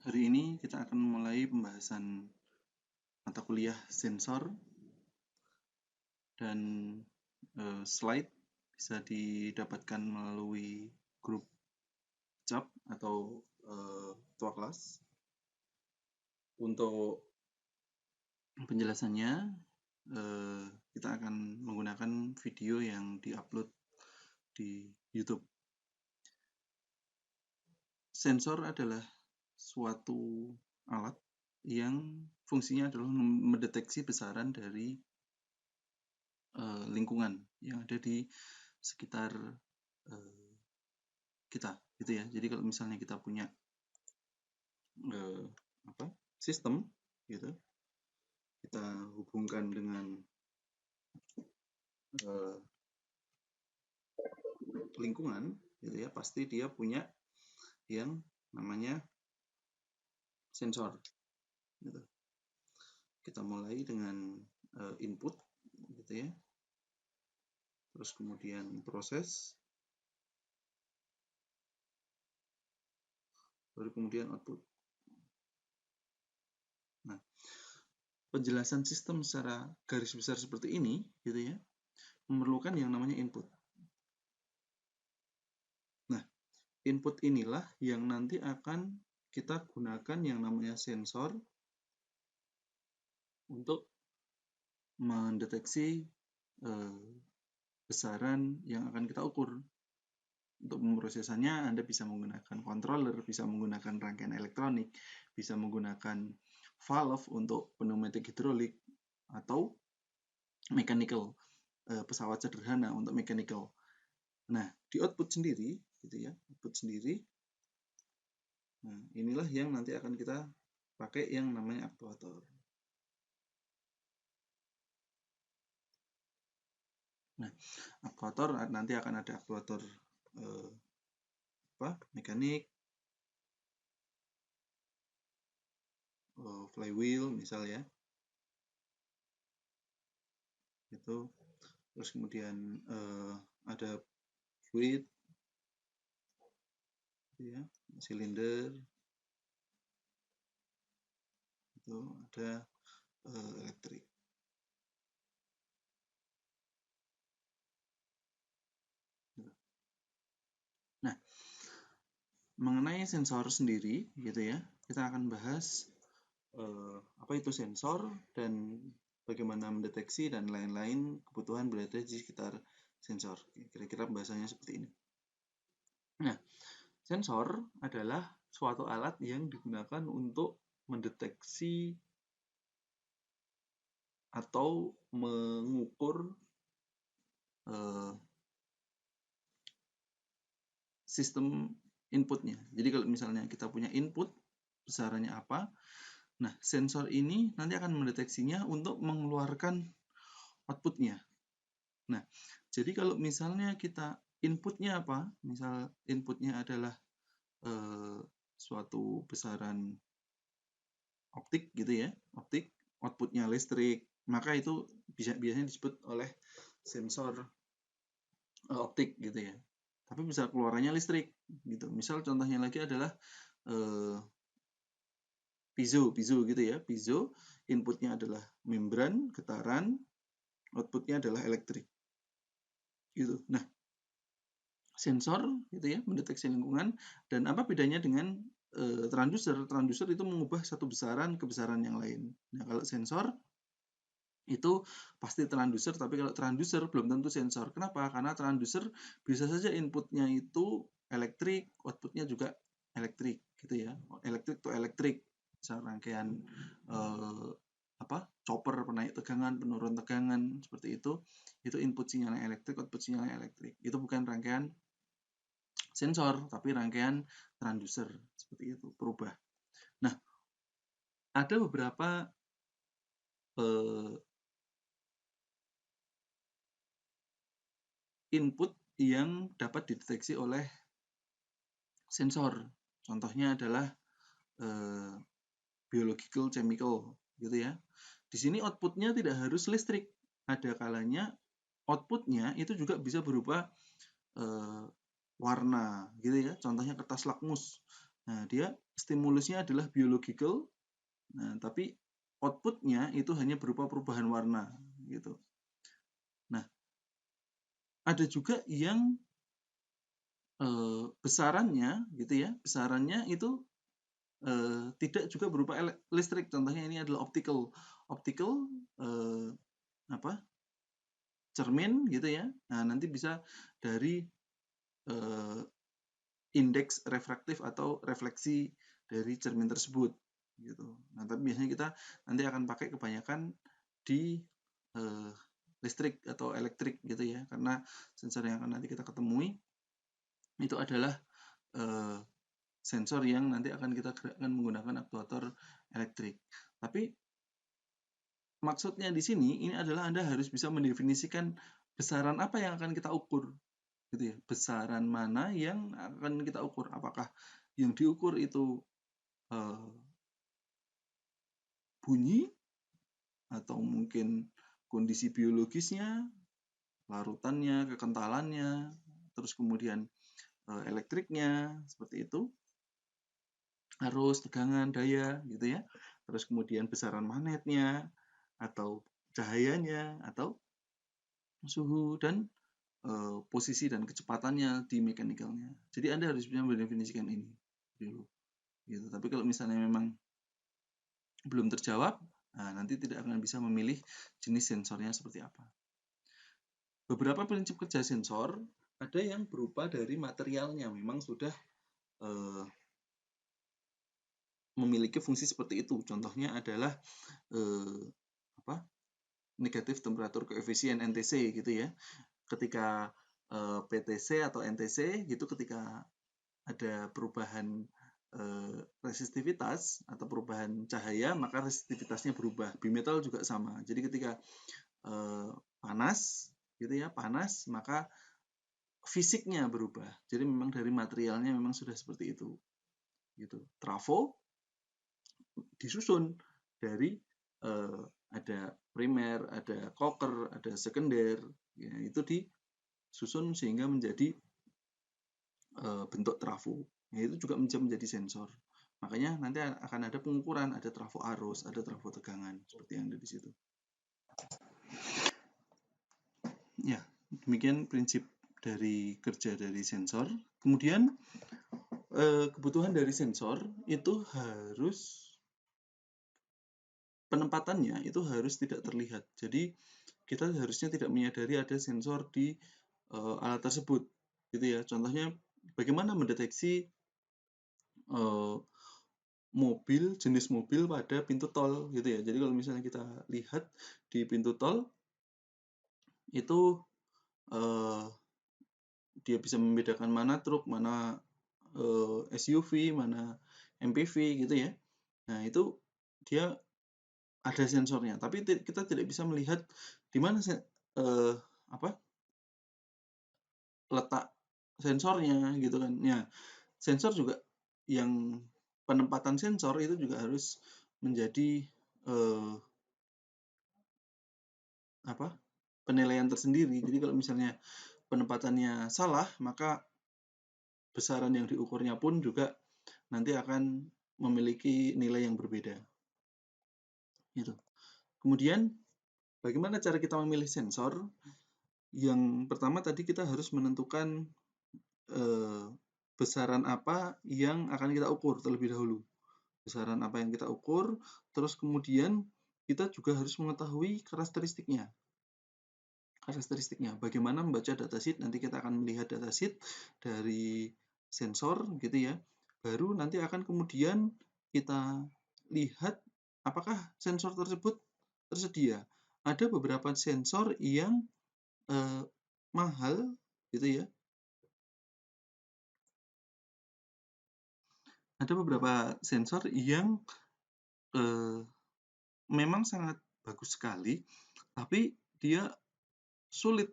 Hari ini kita akan mulai pembahasan mata kuliah sensor dan slide bisa didapatkan melalui grup chat atau tua kelas. Untuk penjelasannya kita akan menggunakan video yang diupload di YouTube. Sensor adalah suatu alat yang fungsinya adalah mendeteksi besaran dari lingkungan yang ada di sekitar kita, gitu ya. Jadi kalau misalnya kita punya sistem, gitu, kita hubungkan dengan lingkungan, gitu ya, pasti dia punya yang namanya sensor, gitu. Kita mulai dengan input, gitu ya, terus kemudian proses, baru kemudian output. Nah, penjelasan sistem secara garis besar seperti ini, gitu ya, memerlukan yang namanya input. Nah, input inilah yang nanti akan kita gunakan yang namanya sensor untuk mendeteksi besaran yang akan kita ukur. Untuk pemrosesannya Anda bisa menggunakan controller, bisa menggunakan rangkaian elektronik, bisa menggunakan valve untuk pneumatik hidrolik, atau mechanical, pesawat sederhana untuk mechanical. Nah, di output sendiri, gitu ya, output sendiri. Nah, inilah yang nanti akan kita pakai yang namanya aktuator. Nah, aktuator nanti akan ada aktuator mekanik, flywheel misal ya, itu. Terus kemudian ada fluid, ya, silinder, itu ada elektrik. Nah, mengenai sensor sendiri, gitu ya, kita akan bahas apa itu sensor dan bagaimana mendeteksi dan lain-lain kebutuhan berada di sekitar sensor. Kira-kira bahasanya seperti ini. Nah, sensor adalah suatu alat yang digunakan untuk mendeteksi atau mengukur sistem inputnya. Jadi kalau misalnya kita punya input, besarannya apa, nah sensor ini nanti akan mendeteksinya untuk mengeluarkan outputnya. Nah, jadi kalau misalnya kita inputnya apa, misal inputnya adalah suatu besaran optik, gitu ya, optik, outputnya listrik, maka itu biasanya disebut oleh sensor optik, gitu ya. Tapi bisa keluarannya listrik, gitu. Misal contohnya lagi adalah piezo, gitu ya. Piezo inputnya adalah membran, getaran, outputnya adalah elektrik, gitu. Nah, sensor, gitu ya, mendeteksi lingkungan. Dan apa bedanya dengan transducer? Transducer itu mengubah satu besaran ke besaran yang lain. Nah, kalau sensor itu pasti transducer, tapi kalau transducer belum tentu sensor. Kenapa? Karena transducer bisa saja inputnya itu elektrik, outputnya juga elektrik, gitu ya. Elektrik to elektrik, misal rangkaian chopper, penaik tegangan, penurun tegangan, seperti itu input sinyalnya elektrik, output sinyalnya elektrik. Itu bukan rangkaian sensor, tapi rangkaian transducer, seperti itu, berubah. Nah, ada beberapa input yang dapat dideteksi oleh sensor. Contohnya adalah biological, chemical, gitu ya. Di sini outputnya tidak harus listrik. Ada kalanya outputnya itu juga bisa berupa warna, gitu ya. Contohnya kertas lakmus. Nah, dia stimulusnya adalah biological, nah, tapi outputnya itu hanya berupa perubahan warna gitu. Nah, ada juga yang besarannya gitu ya, besarannya itu tidak juga berupa listrik. Contohnya ini adalah optical apa, cermin gitu ya. Nah, nanti bisa dari indeks refraktif atau refleksi dari cermin tersebut gitu. Nah, tapi biasanya kita nanti akan pakai kebanyakan di listrik atau elektrik gitu ya, karena sensor yang akan nanti kita ketemui itu adalah sensor yang nanti akan kita gerakkan menggunakan aktuator elektrik. Tapi maksudnya di sini ini adalah Anda harus bisa mendefinisikan besaran apa yang akan kita ukur gitu ya. Besaran mana yang akan kita ukur? Apakah yang diukur itu bunyi atau mungkin kondisi biologisnya, larutannya, kekentalannya, terus kemudian elektriknya seperti itu, arus, tegangan, daya gitu ya. Terus kemudian besaran magnetnya atau cahayanya atau suhu dan posisi dan kecepatannya di mekanikalnya. Jadi Anda harus bisa mendefinisikan ini dulu. Gitu. Tapi kalau misalnya memang belum terjawab, nah nanti tidak akan bisa memilih jenis sensornya seperti apa. Beberapa prinsip kerja sensor ada yang berupa dari materialnya memang sudah memiliki fungsi seperti itu. Contohnya adalah negatif temperatur koefisien NTC gitu ya. Ketika PTC atau NTC gitu, ketika ada perubahan resistivitas atau perubahan cahaya, maka resistivitasnya berubah. Bimetal juga sama. Jadi ketika panas gitu ya, panas, maka fisiknya berubah. Jadi memang dari materialnya memang sudah seperti itu. Gitu. Trafo disusun dari ada primer, ada koker, ada sekunder, ya, itu disusun sehingga menjadi bentuk trafo. Ya, itu juga menjadi sensor. Makanya nanti akan ada pengukuran, ada trafo arus, ada trafo tegangan, seperti yang ada di situ. Ya, demikian prinsip dari kerja dari sensor. Kemudian kebutuhan dari sensor itu harus penempatannya itu harus tidak terlihat. Jadi kita harusnya tidak menyadari ada sensor di alat tersebut, gitu ya. Contohnya bagaimana mendeteksi mobil, jenis mobil pada pintu tol, gitu ya. Jadi kalau misalnya kita lihat di pintu tol itu dia bisa membedakan mana truk, mana SUV, mana MPV gitu ya. Nah, itu dia ada sensornya, tapi kita tidak bisa melihat di mana letak sensornya gitu kan. Ya, sensor juga yang penempatan sensor itu juga harus menjadi penilaian tersendiri. Jadi kalau misalnya penempatannya salah, maka besaran yang diukurnya pun juga nanti akan memiliki nilai yang berbeda. Gitu. Kemudian bagaimana cara kita memilih sensor? Yang pertama tadi kita harus menentukan besaran apa yang akan kita ukur terlebih dahulu. Besaran apa yang kita ukur, terus kemudian kita juga harus mengetahui karakteristiknya. Bagaimana membaca datasheet, nanti kita akan melihat datasheet dari sensor gitu ya. Baru nanti akan kemudian kita lihat apakah sensor tersebut tersedia. Ada beberapa sensor yang mahal gitu ya. Ada beberapa sensor yang memang sangat bagus sekali, tapi dia sulit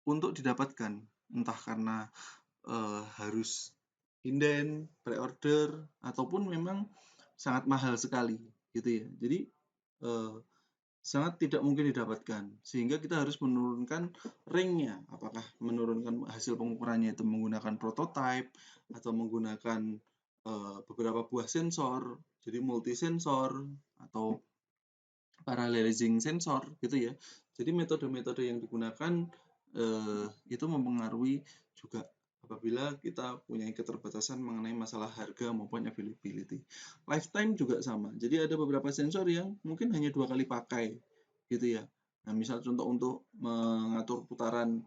untuk didapatkan, entah karena harus inden, pre-order, ataupun memang sangat mahal sekali, gitu ya. Jadi sangat tidak mungkin didapatkan, sehingga kita harus menurunkan ringnya. Apakah menurunkan hasil pengukurannya itu menggunakan prototype atau menggunakan beberapa buah sensor, jadi multi sensor atau parallelizing sensor gitu ya. Jadi metode-metode yang digunakan itu mempengaruhi juga apabila kita punya keterbatasan mengenai masalah harga maupun availability. Lifetime juga sama. Jadi ada beberapa sensor yang mungkin hanya 2 kali pakai gitu ya. Nah, misal contoh untuk mengatur putaran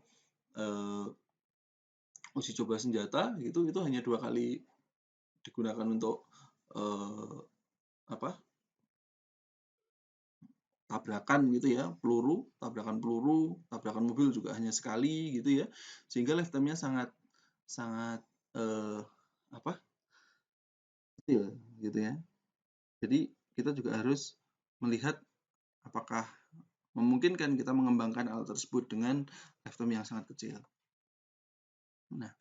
uji coba senjata itu hanya 2 kali digunakan untuk apa? Tabrakan gitu ya, tabrakan peluru, tabrakan mobil juga hanya sekali gitu ya. Sehingga lifetime-nya sangat sangat apa? Kecil gitu ya. Jadi kita juga harus melihat apakah memungkinkan kita mengembangkan alat tersebut dengan lifetime yang sangat kecil. Nah,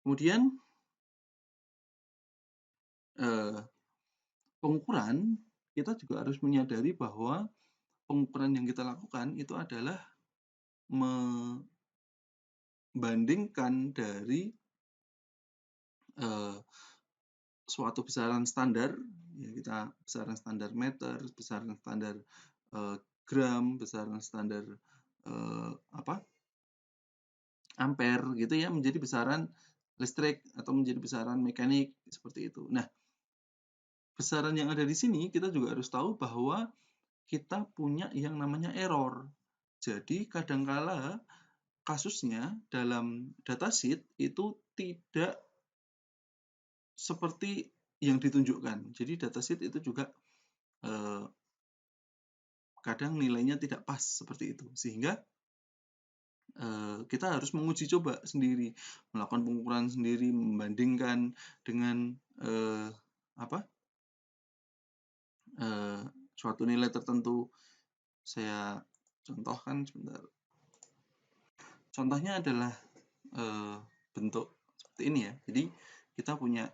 kemudian pengukuran kita juga harus menyadari bahwa pengukuran yang kita lakukan itu adalah membandingkan dari suatu besaran standar, ya kita besaran standar meter, besaran standar gram, besaran standar ampere gitu ya, menjadi besaran listrik atau menjadi besaran mekanik seperti itu. Nah, besaran yang ada di sini kita juga harus tahu bahwa kita punya yang namanya error. Jadi kadangkala kasusnya dalam datasheet itu tidak seperti yang ditunjukkan. Jadi datasheet itu juga kadang nilainya tidak pas seperti itu. Sehingga kita harus menguji coba sendiri, melakukan pengukuran sendiri, membandingkan dengan suatu nilai tertentu. Saya contohkan sebentar. Contohnya adalah bentuk seperti ini ya. Jadi kita punya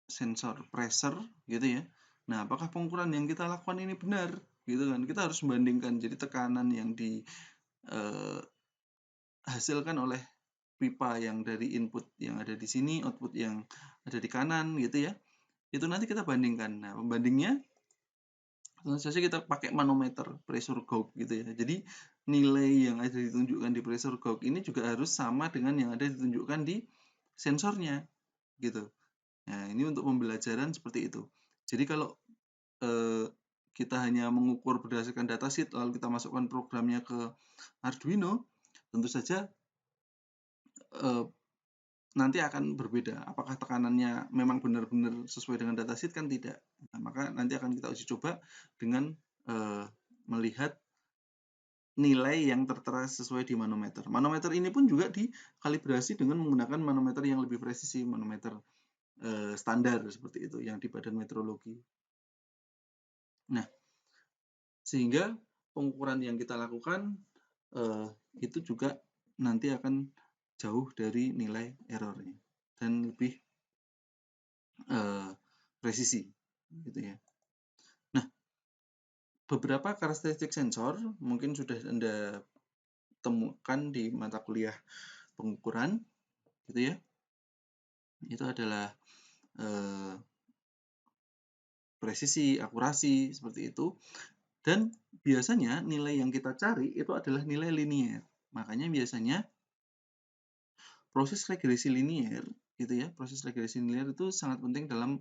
sensor pressure gitu ya. Nah, apakah pengukuran yang kita lakukan ini benar? Gitu kan. Kita harus membandingkan. Jadi tekanan yang dihasilkan oleh pipa yang dari input yang ada di sini, output yang ada di kanan gitu ya. Itu nanti kita bandingkan. Nah, pembandingnya tentu saja kita pakai manometer, pressure gauge gitu ya. Jadi nilai yang ada ditunjukkan di pressure gauge ini juga harus sama dengan yang ada ditunjukkan di sensornya gitu. Nah, ini untuk pembelajaran seperti itu. Jadi kalau kita hanya mengukur berdasarkan datasheet lalu kita masukkan programnya ke Arduino, tentu saja nanti akan berbeda. Apakah tekanannya memang benar-benar sesuai dengan datasheet kan tidak. Nah, maka nanti akan kita uji coba dengan melihat nilai yang tertera sesuai di manometer. Manometer ini pun juga dikalibrasi dengan menggunakan manometer yang lebih presisi, manometer standar seperti itu yang di Badan Meteorologi. Nah, sehingga pengukuran yang kita lakukan itu juga nanti akan jauh dari nilai errornya dan lebih presisi gitu ya. Nah, beberapa karakteristik sensor mungkin sudah Anda temukan di mata kuliah pengukuran gitu ya. Itu adalah presisi, akurasi seperti itu. Dan biasanya nilai yang kita cari itu adalah nilai linier. Makanya biasanya proses regresi linier gitu ya, proses regresi linier itu sangat penting dalam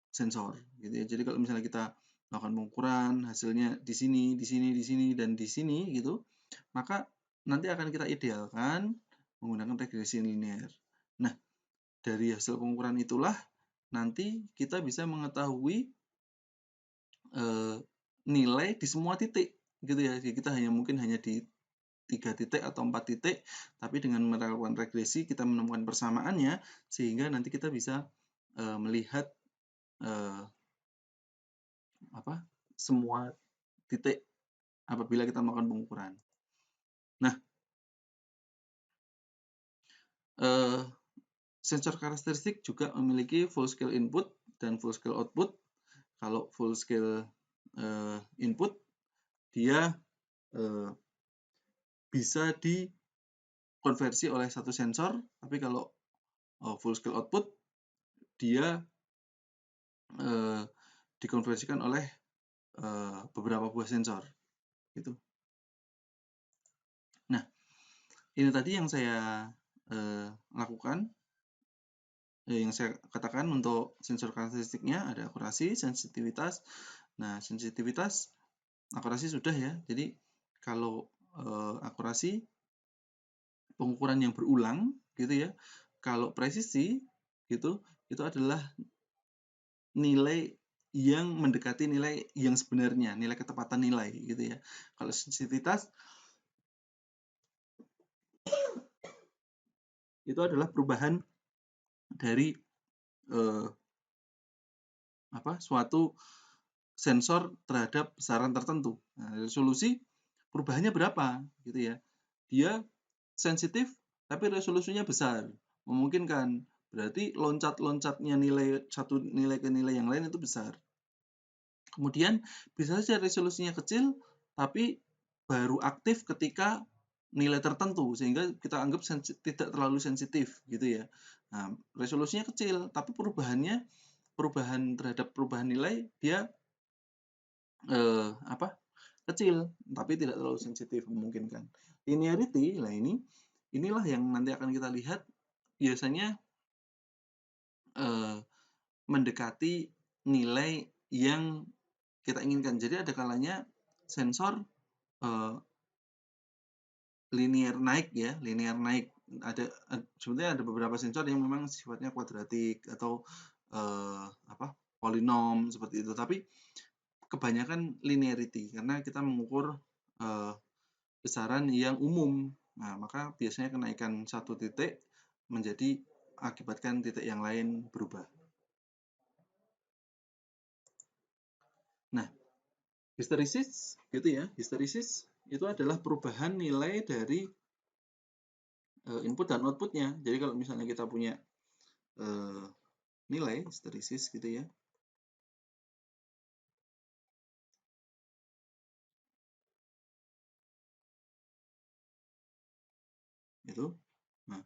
sensor gitu ya. Jadi kalau misalnya kita melakukan pengukuran, hasilnya di sini, di sini, di sini, dan di sini gitu, maka nanti akan kita idealkan menggunakan regresi linier. Nah, dari hasil pengukuran itulah nanti kita bisa mengetahui nilai di semua titik gitu ya. Jadi kita mungkin hanya di 3 titik atau 4 titik, tapi dengan melakukan regresi kita menemukan persamaannya sehingga nanti kita bisa melihat semua titik apabila kita melakukan pengukuran. Nah, sensor karakteristik juga memiliki full scale input dan full scale output. Kalau full scale input dia bisa dikonversi oleh satu sensor, tapi kalau full scale output dia dikonversikan oleh beberapa buah sensor gitu. Nah, ini tadi yang saya lakukan, yang saya katakan untuk sensor karakteristiknya ada akurasi, sensitivitas. Nah, sensitivitas, akurasi sudah ya. Jadi kalau akurasi pengukuran yang berulang gitu ya. Kalau presisi gitu, itu adalah nilai yang mendekati nilai yang sebenarnya, nilai ketepatan nilai gitu ya. Kalau sensitivitas itu adalah perubahan dari suatu sensor terhadap besaran tertentu. Nah, resolusi perubahannya berapa gitu ya. Dia sensitif tapi resolusinya besar. Memungkinkan. Berarti loncat-loncatnya nilai satu nilai ke nilai yang lain itu besar. Kemudian bisa saja resolusinya kecil tapi baru aktif ketika nilai tertentu sehingga kita anggap tidak terlalu sensitif gitu ya. Nah, resolusinya kecil tapi perubahan terhadap perubahan nilai dia kecil tapi tidak terlalu sensitif, memungkinkan. Linearity lah inilah yang nanti akan kita lihat biasanya mendekati nilai yang kita inginkan. Jadi ada kalanya sensor linear naik ya, linear naik. Sebenarnya ada beberapa sensor yang memang sifatnya kuadratik atau polinom seperti itu. Tapi kebanyakan linearity karena kita mengukur besaran yang umum. Nah, maka biasanya kenaikan satu titik akibatkan titik yang lain berubah. Nah, histarisis gitu ya. Histarisis itu adalah perubahan nilai dari input dan outputnya. Jadi kalau misalnya kita punya nilai histarisis gitu ya. Itu. Nah,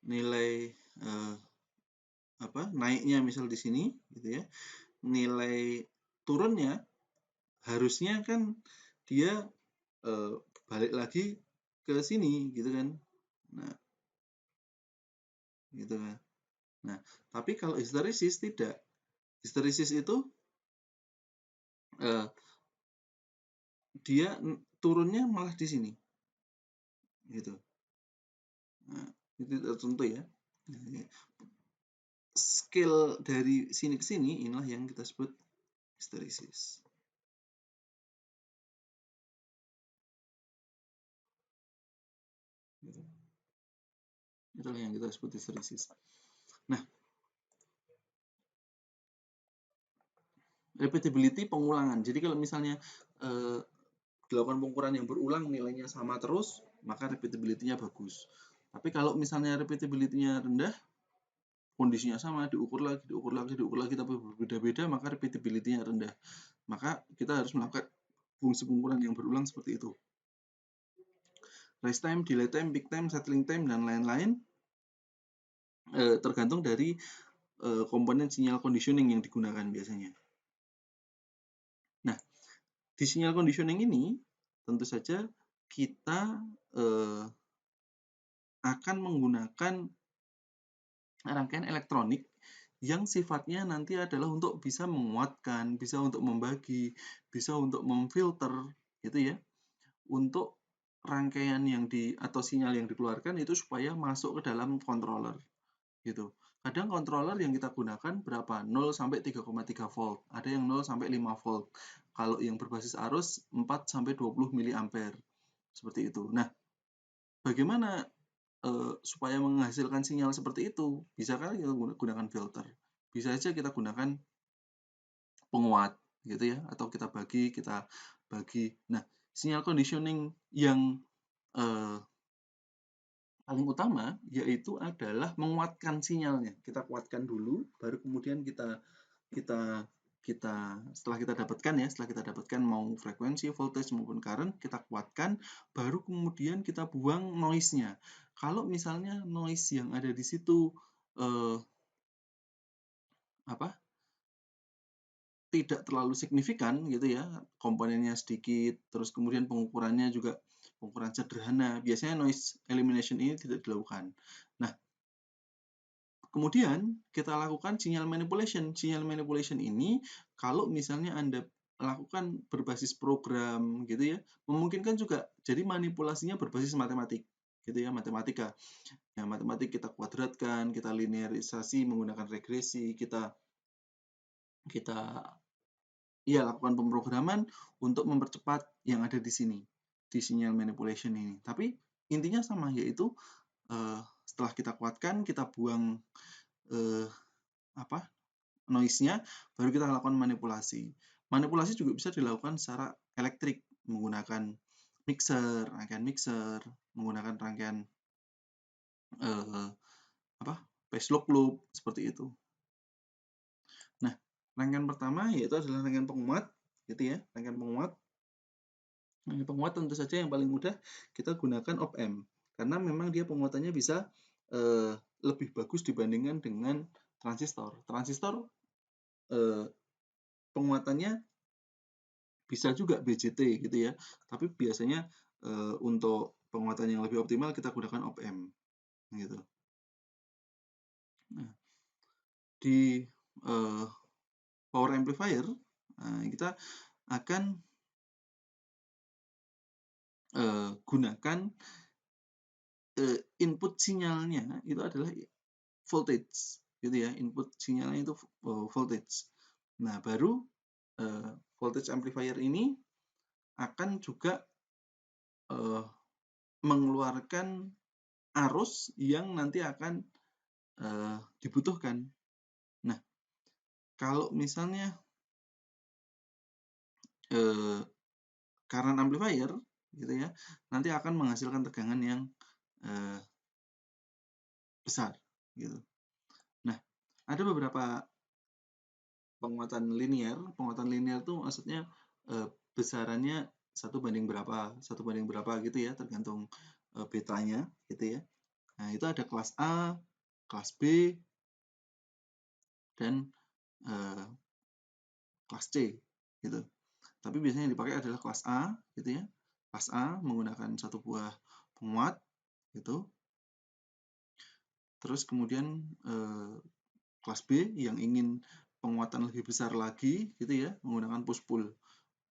nilai naiknya misal di sini gitu ya. Nilai turunnya harusnya kan dia balik lagi ke sini gitu kan. Nah, gitu kan. Nah, tapi kalau histarisis tidak. Histarisis itu dia turunnya malah di sini. Gitu. Nah, itu tertentu ya. Skill dari sini ke sini inilah yang kita sebut histarisis. Gitu. Itulah yang kita sebut histarisis. Nah, repeatability pengulangan. Jadi kalau misalnya dilakukan pengukuran yang berulang nilainya sama terus, maka repeatability-nya bagus. Tapi kalau misalnya repeatability-nya rendah, kondisinya sama, diukur lagi, tapi berbeda-beda, maka repeatability-nya rendah. Maka kita harus melakukan fungsi pengukuran yang berulang seperti itu. Rise time, delay time, peak time, settling time, dan lain-lain tergantung dari komponen sinyal conditioning yang digunakan biasanya. Nah, di sinyal conditioning ini tentu saja kita akan menggunakan rangkaian elektronik yang sifatnya nanti adalah untuk bisa menguatkan, bisa untuk membagi, bisa untuk memfilter gitu ya. Untuk rangkaian atau sinyal yang dikeluarkan itu supaya masuk ke dalam controller gitu. Kadang controller yang kita gunakan berapa? 0 sampai 3,3 volt. Ada yang 0 sampai 5 volt. Kalau yang berbasis arus 4 sampai 20 mA. Seperti itu. Nah, bagaimana supaya menghasilkan sinyal seperti itu? Bisa kan kita gunakan filter. Bisa saja kita gunakan penguat gitu ya, atau kita bagi. Nah, sinyal conditioning yang paling utama yaitu adalah menguatkan sinyalnya. Kita kuatkan dulu, baru kemudian setelah kita dapatkan mau frekuensi, voltage maupun current, kita kuatkan, baru kemudian kita buang noise-nya. Kalau misalnya noise yang ada di situ tidak terlalu signifikan gitu ya, komponennya sedikit, terus kemudian pengukurannya juga pengukuran sederhana, biasanya noise elimination ini tidak dilakukan. Nah, kemudian kita lakukan sinyal manipulation. Sinyal manipulation ini kalau misalnya Anda lakukan berbasis program gitu ya, memungkinkan juga jadi manipulasinya berbasis matematik gitu ya, matematika. Ya, matematik kita kuadratkan, kita linearisasi menggunakan regresi, kita lakukan pemrograman untuk mempercepat yang ada di sini, di sinyal manipulation ini. Tapi intinya sama, yaitu setelah kita kuatkan, kita buang noise-nya, baru kita lakukan manipulasi. Manipulasi juga bisa dilakukan secara elektrik menggunakan rangkaian mixer, menggunakan rangkaian phase loop seperti itu. Nah, rangkaian pertama yaitu adalah rangkaian penguat, gitu ya, rangkaian penguat. Rangkaian penguat tentu saja yang paling mudah kita gunakan op-amp, karena memang dia penguatannya bisa lebih bagus dibandingkan dengan transistor. Transistor penguatannya bisa juga BJT gitu ya, tapi biasanya untuk penguatan yang lebih optimal kita gunakan op-amp gitu. Nah, di power amplifier kita akan gunakan input sinyalnya itu adalah voltage gitu ya, input sinyalnya itu voltage. Nah, baru voltage amplifier ini akan juga mengeluarkan arus yang nanti akan dibutuhkan. Nah, kalau misalnya current amplifier gitu ya, nanti akan menghasilkan tegangan yang besar gitu. Nah, ada beberapa penguatan linear. Penguatan linear itu maksudnya besarannya 1:berapa gitu ya, tergantung betanya gitu ya. Nah, itu ada kelas A, kelas B, dan kelas C gitu. Tapi biasanya yang dipakai adalah kelas A gitu ya. Kelas A menggunakan satu buah penguat gitu. Terus kemudian kelas B yang ingin penguatan lebih besar lagi gitu ya, menggunakan push pull.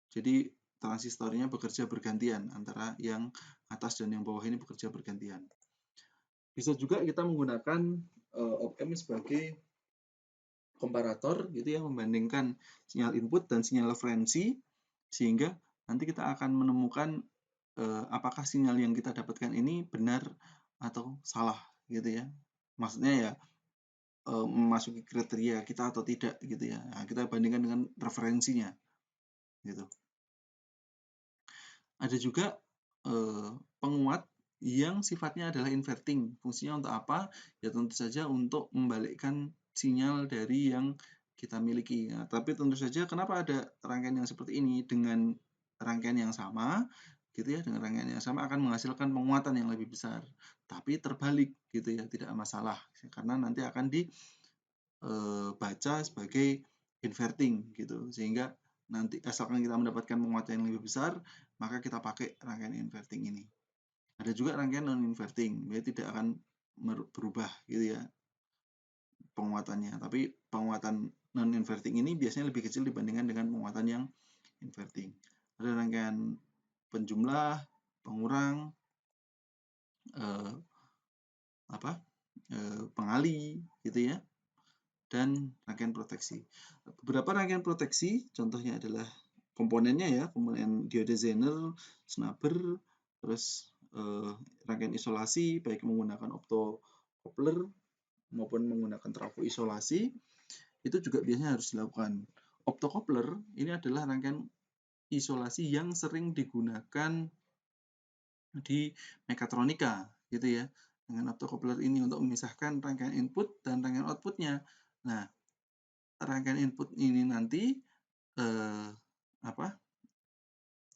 Jadi transistornya bekerja bergantian, antara yang atas dan yang bawah ini bekerja bergantian. Bisa juga kita menggunakan op-amp sebagai komparator gitu ya, membandingkan sinyal input dan sinyal referensi, sehingga nanti kita akan menemukan apakah sinyal yang kita dapatkan ini benar atau salah gitu ya. Maksudnya ya memasuki kriteria kita atau tidak gitu ya. Nah, kita bandingkan dengan referensinya gitu. Ada juga penguat yang sifatnya adalah inverting. Fungsinya untuk apa? Ya tentu saja untuk membalikkan sinyal dari yang kita miliki. Nah, tapi tentu saja kenapa ada rangkaian yang seperti ini dengan rangkaian yang sama gitu ya, dengan rangkaian yang sama akan menghasilkan penguatan yang lebih besar. Tapi terbalik gitu ya, tidak masalah karena nanti akan dibaca sebagai inverting gitu. Sehingga nanti asalkan kita mendapatkan penguatan yang lebih besar, maka kita pakai rangkaian inverting ini. Ada juga rangkaian non-inverting, dia tidak akan berubah gitu ya penguatannya. Tapi penguatan non-inverting ini biasanya lebih kecil dibandingkan dengan penguatan yang inverting. Ada rangkaian penjumlah, pengurang, pengali gitu ya, dan rangkaian proteksi. Beberapa rangkaian proteksi contohnya adalah komponennya ya, komponen diode Zener, snubber, terus rangkaian isolasi baik menggunakan optocoupler maupun menggunakan trafo isolasi, itu juga biasanya harus dilakukan. Optocoupler ini adalah rangkaian isolasi yang sering digunakan di mekatronika gitu ya. Dengan optocoupler ini untuk memisahkan rangkaian input dan rangkaian outputnya. Nah, rangkaian input ini nanti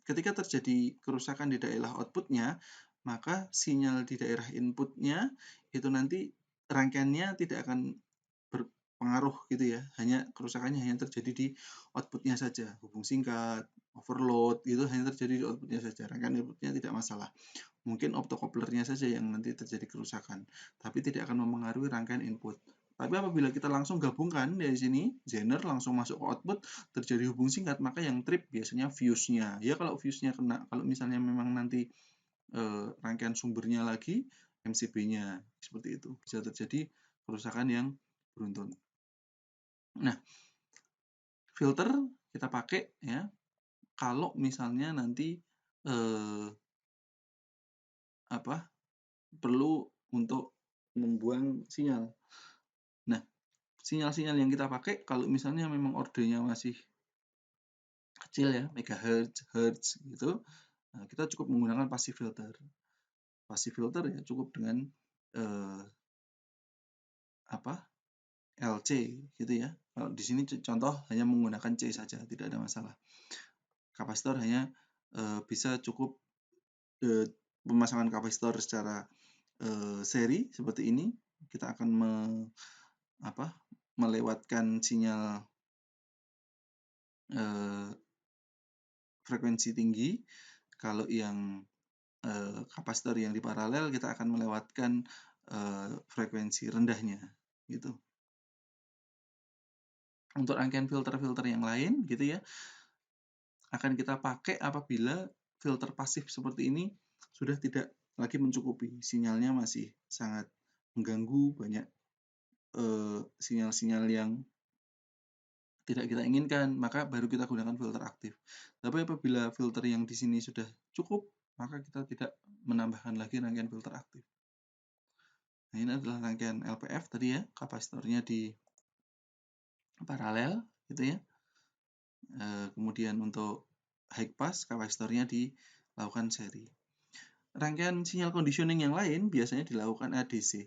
ketika terjadi kerusakan di daerah outputnya, maka sinyal di daerah inputnya itu nanti rangkaiannya tidak akan berpengaruh gitu ya. Kerusakannya hanya terjadi di outputnya saja, hubung singkat, overload itu hanya terjadi di outputnya saja. Rangkaian inputnya tidak masalah. Mungkin optocouplernya saja yang nanti terjadi kerusakan, tapi tidak akan mempengaruhi rangkaian input. Tapi apabila kita langsung gabungkan dari sini, zener langsung masuk ke output, terjadi hubung singkat, maka yang trip biasanya fuse-nya. Ya kalau fuse-nya kena, kalau misalnya memang nanti rangkaian sumbernya lagi, MCB-nya seperti itu. Bisa terjadi kerusakan yang beruntun. Nah, filter kita pakai ya kalau misalnya nanti perlu untuk membuang sinyal. Nah, sinyal-sinyal yang kita pakai kalau misalnya memang ordernya masih kecil ya, megahertz, hertz gitu, nah, kita cukup menggunakan passive filter. Passive filter ya cukup dengan LC gitu ya. Kalau di sini contoh hanya menggunakan C saja, tidak ada masalah. Kapasitor hanya bisa cukup pemasangan kapasitor secara seri seperti ini. Kita akan melewatkan sinyal frekuensi tinggi. Kalau yang kapasitor yang di paralel kita akan melewatkan frekuensi rendahnya gitu. Untuk rangkaian filter-filter yang lain gitu ya, akan kita pakai apabila filter pasif seperti ini sudah tidak lagi mencukupi, sinyalnya masih sangat mengganggu, banyak sinyal-sinyal yang tidak kita inginkan, maka baru kita gunakan filter aktif. Tapi apabila filter yang di sini sudah cukup, maka kita tidak menambahkan lagi rangkaian filter aktif. Nah, ini adalah rangkaian LPF tadi ya, kapasitornya di paralel gitu ya. Kemudian untuk high pass, kapasitornya dilakukan seri. Rangkaian sinyal conditioning yang lain biasanya dilakukan ADC.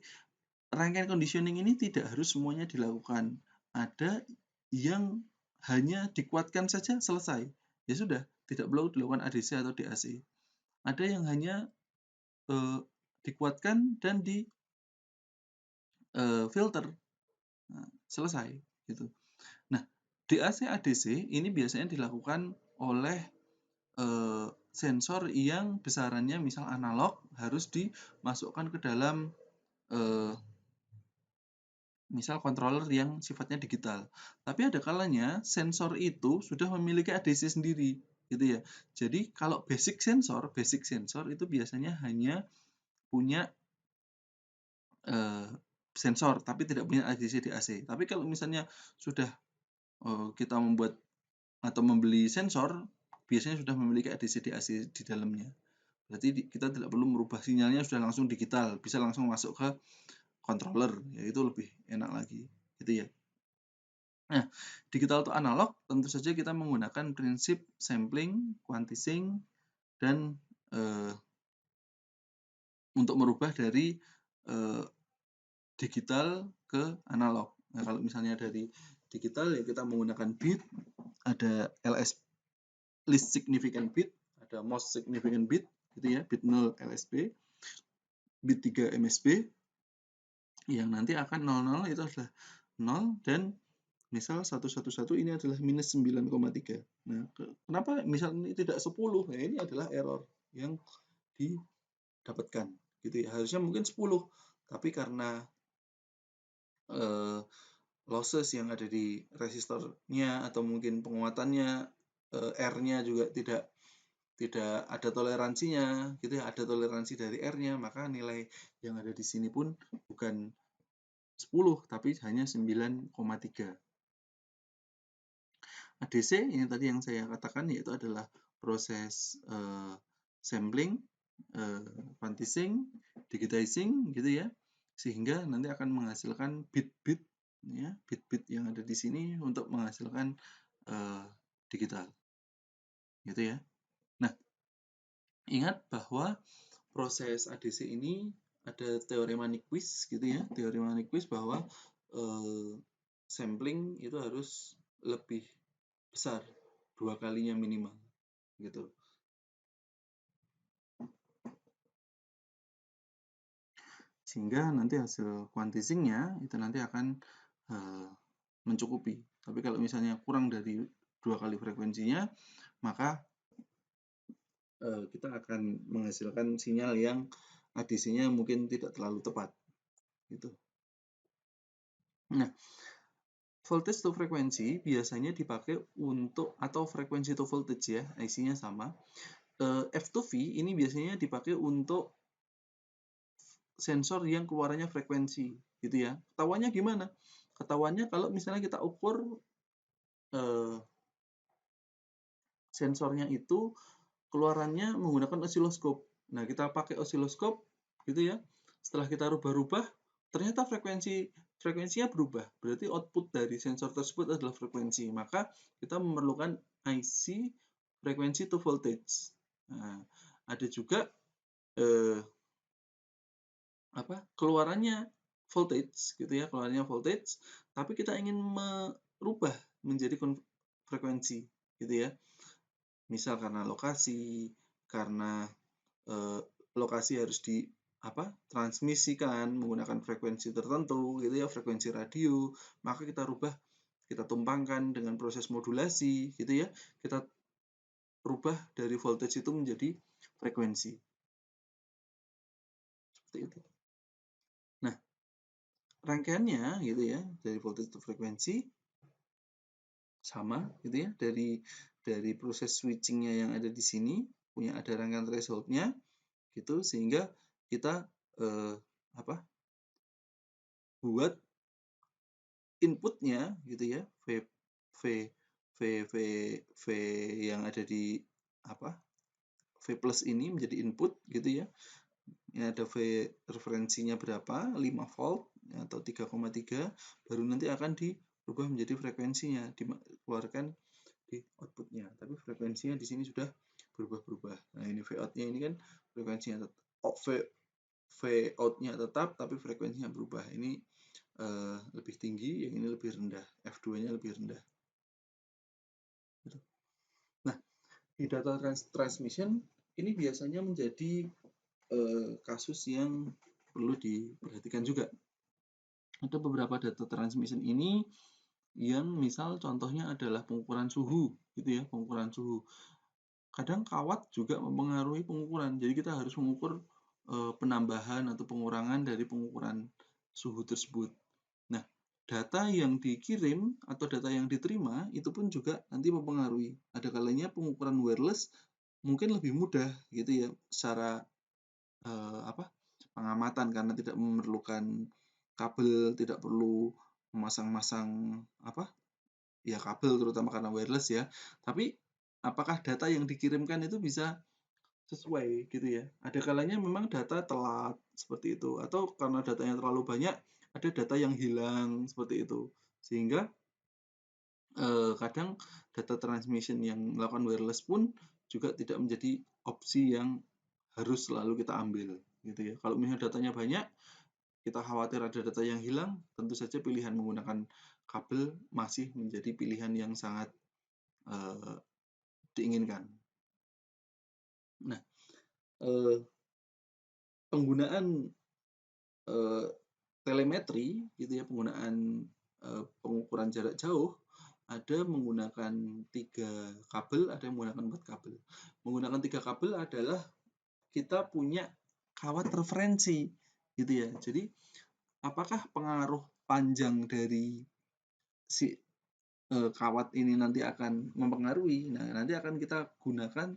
Rangkaian conditioning ini tidak harus semuanya dilakukan. Ada yang hanya dikuatkan saja selesai. Ya sudah, tidak perlu dilakukan ADC atau DAC. Ada yang hanya dikuatkan dan di filter. Nah, selesai gitu. Nah, DAC ADC ini biasanya dilakukan oleh sensor yang besarannya misal analog harus dimasukkan ke dalam misal controller yang sifatnya digital. Tapi ada kalanya sensor itu sudah memiliki ADC sendiri gitu ya. Jadi kalau basic sensor itu biasanya hanya punya sensor tapi tidak punya ADC DAC. Tapi kalau misalnya sudah kita membuat atau membeli sensor, biasanya sudah memiliki ADC DAC di dalamnya. Berarti kita tidak perlu merubah sinyalnya, sudah langsung digital, bisa langsung masuk ke controller, ya itu lebih enak lagi gitu ya. Nah, digital atau analog tentu saja kita menggunakan prinsip sampling, quantizing, dan untuk merubah dari digital ke analog. Nah, kalau misalnya dari digital ya kita menggunakan bit, ada least significant bit, ada most significant bit gitu ya, bit 0 LSB, bit 3 MSB, yang nanti akan 00 itu adalah 0 dan misal 111 ini adalah minus 9,3. Nah, kenapa misal ini tidak 10? Nah, ini adalah error yang didapatkan gitu ya. Harusnya mungkin 10, tapi karena losses yang ada di resistornya atau mungkin penguatannya, R-nya juga tidak ada toleransinya gitu ya, ada toleransi dari R-nya, maka nilai yang ada di sini pun bukan 10 tapi hanya 9,3. ADC ini tadi yang saya katakan yaitu adalah proses sampling, quantizing, digitizing gitu ya, sehingga nanti akan menghasilkan bit-bit ya, bit-bit yang ada di sini untuk menghasilkan digital gitu ya. Nah, ingat bahwa proses ADC ini ada teorema Nyquist gitu ya, teorema Nyquist bahwa sampling itu harus lebih besar, 2 kalinya minimal gitu. Sehingga nanti hasil quantizing-nya itu nanti akan mencukupi. Tapi kalau misalnya kurang dari 2 kali frekuensinya, maka kita akan menghasilkan sinyal yang ADC-nya mungkin tidak terlalu tepat, gitu. Nah, voltage to frekuensi biasanya dipakai untuk, atau frekuensi to voltage ya, IC-nya sama. F to V ini biasanya dipakai untuk sensor yang keluarannya frekuensi, gitu ya. Ketahuannya gimana? Ketahuannya kalau misalnya kita ukur sensornya itu keluarannya menggunakan osiloskop. Nah, kita pakai osiloskop, gitu ya. Setelah kita rubah-rubah, ternyata frekuensinya berubah. Berarti output dari sensor tersebut adalah frekuensi. Maka kita memerlukan IC frekuensi to voltage. Nah, ada juga keluarannya voltage, gitu ya, keluarannya voltage, tapi kita ingin merubah menjadi frekuensi, gitu ya. Misal karena lokasi, karena lokasi harus transmisikan menggunakan frekuensi tertentu, gitu ya, frekuensi radio, maka kita rubah, kita tumpangkan dengan proses modulasi, gitu ya, kita rubah dari voltage itu menjadi frekuensi, seperti itu. Nah, rangkaiannya, gitu ya, dari voltage to frekuensi sama, gitu ya, dari proses switchingnya yang ada di sini, ada rangkaian thresholdnya, gitu, sehingga kita buat inputnya, gitu ya, V V V V V yang ada di V plus ini menjadi input, gitu ya. Ini ada V referensinya berapa, 5 volt atau 3,3, baru nanti akan dirubah menjadi frekuensinya, dikeluarkan di outputnya. Tapi frekuensinya di sini sudah berubah-berubah. Nah, ini V out-nya ini kan frekuensinya tetap, V out-nya tetap, tapi frekuensinya berubah. Ini lebih tinggi, yang ini lebih rendah. F2-nya lebih rendah. Nah, di data transmission ini biasanya menjadi kasus yang perlu diperhatikan juga. Ada beberapa data transmission ini yang misal contohnya adalah pengukuran suhu, gitu ya, pengukuran suhu. Kadang kawat juga mempengaruhi pengukuran, jadi kita harus mengukur penambahan atau pengurangan dari pengukuran suhu tersebut. Nah, data yang dikirim atau data yang diterima itu pun juga nanti mempengaruhi. Ada kalanya pengukuran wireless mungkin lebih mudah, gitu ya, secara pengamatan, karena tidak memerlukan kabel, tidak perlu memasang-masang kabel, terutama karena wireless ya. Tapi apakah data yang dikirimkan itu bisa sesuai, gitu ya. Ada kalanya memang data telat seperti itu, atau karena datanya terlalu banyak, ada data yang hilang seperti itu. Sehingga kadang data transmission yang melakukan wireless pun juga tidak menjadi opsi yang harus selalu kita ambil, gitu ya. Kalau misalnya datanya banyak, kita khawatir ada data yang hilang, tentu saja pilihan menggunakan kabel masih menjadi pilihan yang sangat diinginkan. Nah, penggunaan telemetri, gitu ya, penggunaan pengukuran jarak jauh, ada menggunakan 3 kabel, ada yang menggunakan 4 kabel. Menggunakan 3 kabel adalah kita punya kawat referensi, gitu ya. Jadi apakah pengaruh panjang dari si kawat ini nanti akan mempengaruhi? Nah, nanti akan kita gunakan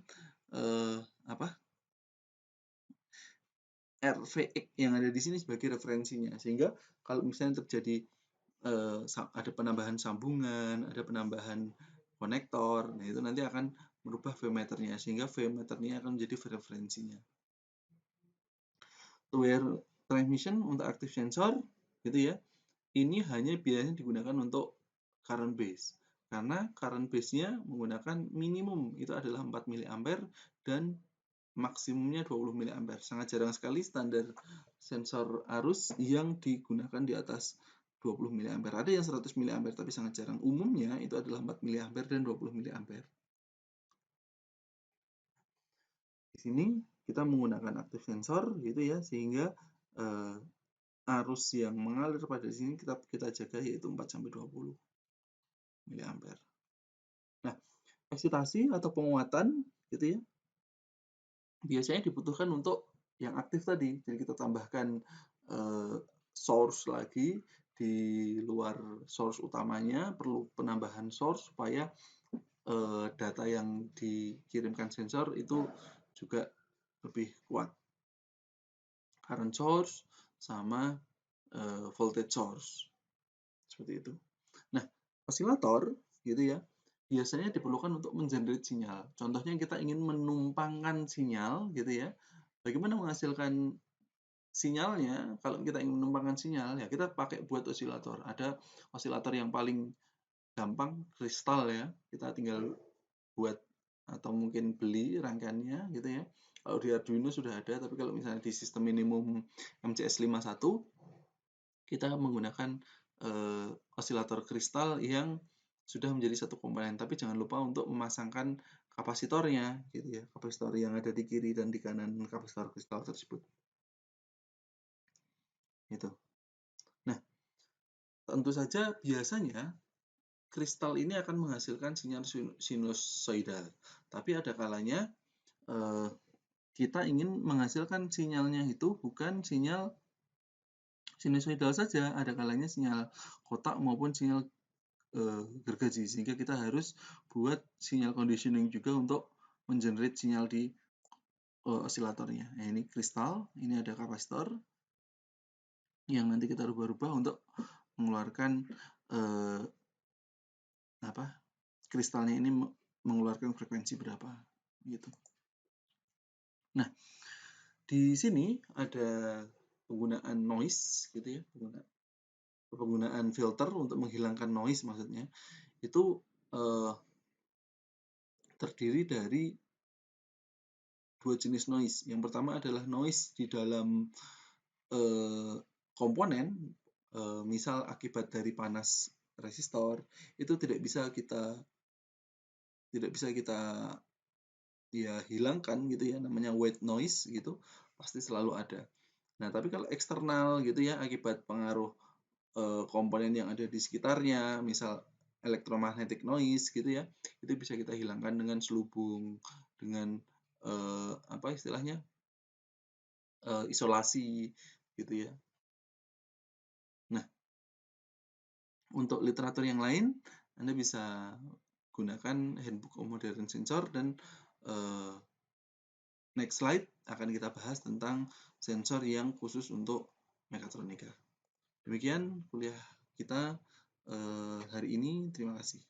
RVX yang ada di sini sebagai referensinya, sehingga kalau misalnya terjadi ada penambahan sambungan, ada penambahan konektor, nah itu nanti akan merubah V-meternya, sehingga V-meternya akan menjadi referensinya. Two-wire transmission untuk active sensor, gitu ya, ini hanya biasanya digunakan untuk current base, karena current base-nya menggunakan minimum itu adalah 4 mA dan maksimumnya 20 mA. Sangat jarang sekali standar sensor arus yang digunakan di atas 20 mA. Ada yang 100 mA, tapi sangat jarang. Umumnya itu adalah 4 mA dan 20 mA. Di sini kita menggunakan active sensor, gitu ya, sehingga arus yang mengalir pada sini kita jaga yaitu 4 sampai 20. mA. Nah, eksitasi atau penguatan gitu ya, biasanya dibutuhkan untuk yang aktif tadi. Jadi kita tambahkan source lagi di luar source utamanya, perlu penambahan source supaya data yang dikirimkan sensor itu juga lebih kuat. Current source sama voltage source. Seperti itu. Nah, osilator gitu ya, biasanya diperlukan untuk mengenerate sinyal. Contohnya kita ingin menumpangkan sinyal gitu ya. Bagaimana menghasilkan sinyalnya? Kalau kita ingin menumpangkan sinyal ya kita pakai buat osilator. Ada osilator yang paling gampang, kristal ya. Kita tinggal buat atau mungkin beli rangkaiannya gitu ya. Kalau di Arduino sudah ada, tapi kalau misalnya di sistem minimum MCS51 kita menggunakan osilator kristal yang sudah menjadi satu komponen. Tapi jangan lupa untuk memasangkan kapasitornya gitu ya, kapasitor yang ada di kiri dan di kanan kapasitor kristal tersebut. Gitu. Nah, tentu saja biasanya kristal ini akan menghasilkan sinyal sinusoidal. Tapi ada kalanya kita ingin menghasilkan sinyalnya itu bukan sinyal sinusoidal saja, ada kalanya sinyal kotak maupun sinyal gergaji, sehingga kita harus buat sinyal conditioning juga untuk mengenerate sinyal di osilatornya. Nah, ini kristal, ini ada kapasitor yang nanti kita rubah-rubah untuk mengeluarkan kristalnya ini mengeluarkan frekuensi berapa gitu. Nah, di sini ada penggunaan noise gitu ya, penggunaan filter untuk menghilangkan noise maksudnya. Itu terdiri dari dua jenis noise. Yang pertama adalah noise di dalam komponen, misal akibat dari panas resistor, itu tidak bisa kita ya hilangkan gitu ya, namanya white noise gitu, pasti selalu ada. Nah, tapi kalau eksternal gitu ya, akibat pengaruh komponen yang ada di sekitarnya, misal electromagnetic noise gitu ya, itu bisa kita hilangkan dengan selubung, dengan apa istilahnya, isolasi gitu ya. Nah, untuk literatur yang lain Anda bisa gunakan Handbook of Modern Sensor, dan next slide akan kita bahas tentang sensor yang khusus untuk mekatronika. Demikian kuliah kita hari ini. Terima kasih.